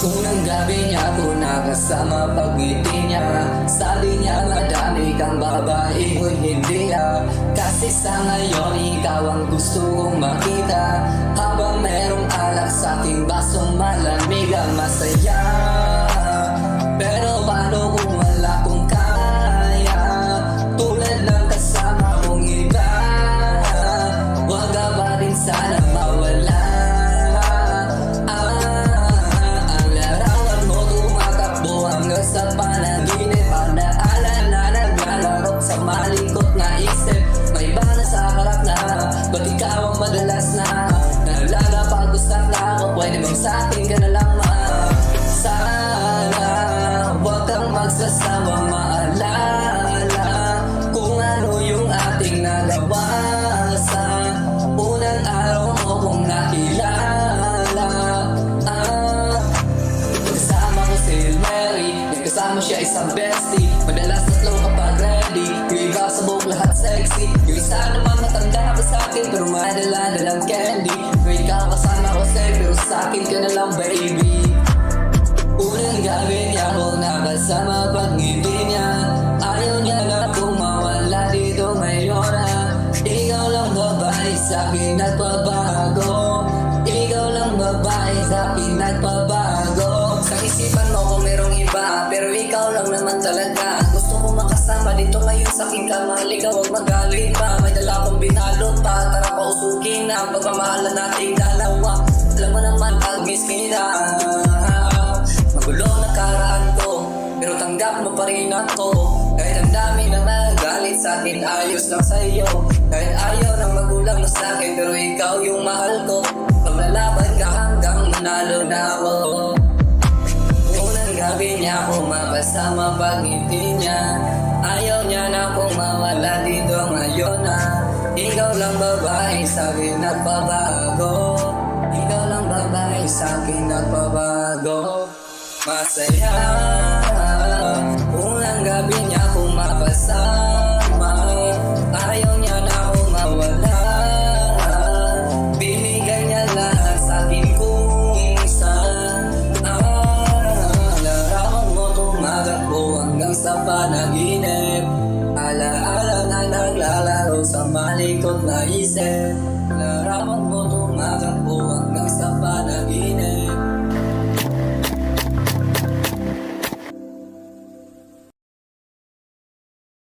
Unang gabi niya ako nakasama pag-ngiti niya. Sabi niya madami kang babae, ngunit hindi niya. Kasi sa ngayon ikaw ang gusto kong makita. Habang merong alak sa aking basong malamig ang masaya. Pero paano kung wala kong kaya? Tulad ng kasama mong iba. Huwag ka ba rin sana mawala? Sa panaginip, paalala naglalaro sa malikot na isip. May iba na sa harap na, ba't ikaw ang madalas na naglalapag-usap na ako? Pwede bang sa akin ka na lang sana huwag kang magsasawang maalala kung ano yung ating nagawa sa unang araw mo kong nakilala. Kasama ko si Mary, kasama siya isang bestie. Madalas tatlo kapag ready, yung iba sabog lahat sexy. Yung isa naman matanda pa sa'kin pero may dala-dalang candy. Yung ikaw kasama ko sa'yo pero sa'kin ka na lang baby. Unang gabi niya ako nakasama pag-ngiti niya. Ayaw niya na kung mawala dito ngayon na. Ikaw lang babae sa'kin nagpabago. Ikaw lang babae sa'kin nagpabago. Sa isipan mo kung merong iba, pero ikaw lang naman talaga. Gusto mo makasama dito ngayon sa aking kamali ka. Huwag magalit pa, may dala kong binalot pa. Tara pausukin na ang pagmamahalan nating dalawa. Alam mo naman pag-miss kita. Magulo na karaan ko, pero tanggap mo pa rin ako. Kahit ang dami na nagalit sa akin, ayos lang sa'yo. Kahit ayaw ng magulang mo sa akin, pero ikaw yung mahal ko. Paglalaban ka hanggang manalo na ako. Unang gabi niya ako makasama pag-ngiti niya. Ayaw niya na akong mawala dito ngayon na. Ikaw lang babae sa'kin nagpabago. Ikaw lang babae sa'kin nagpabago. Masaya unang gabi niya akong makasama. Ayaw niya na akong mawala. Binigay niya lahat sa'kin kung saan. Larawan mo tumatakbo hanggang sa panaginip. Alaala na naglalaro sa malikot na isip.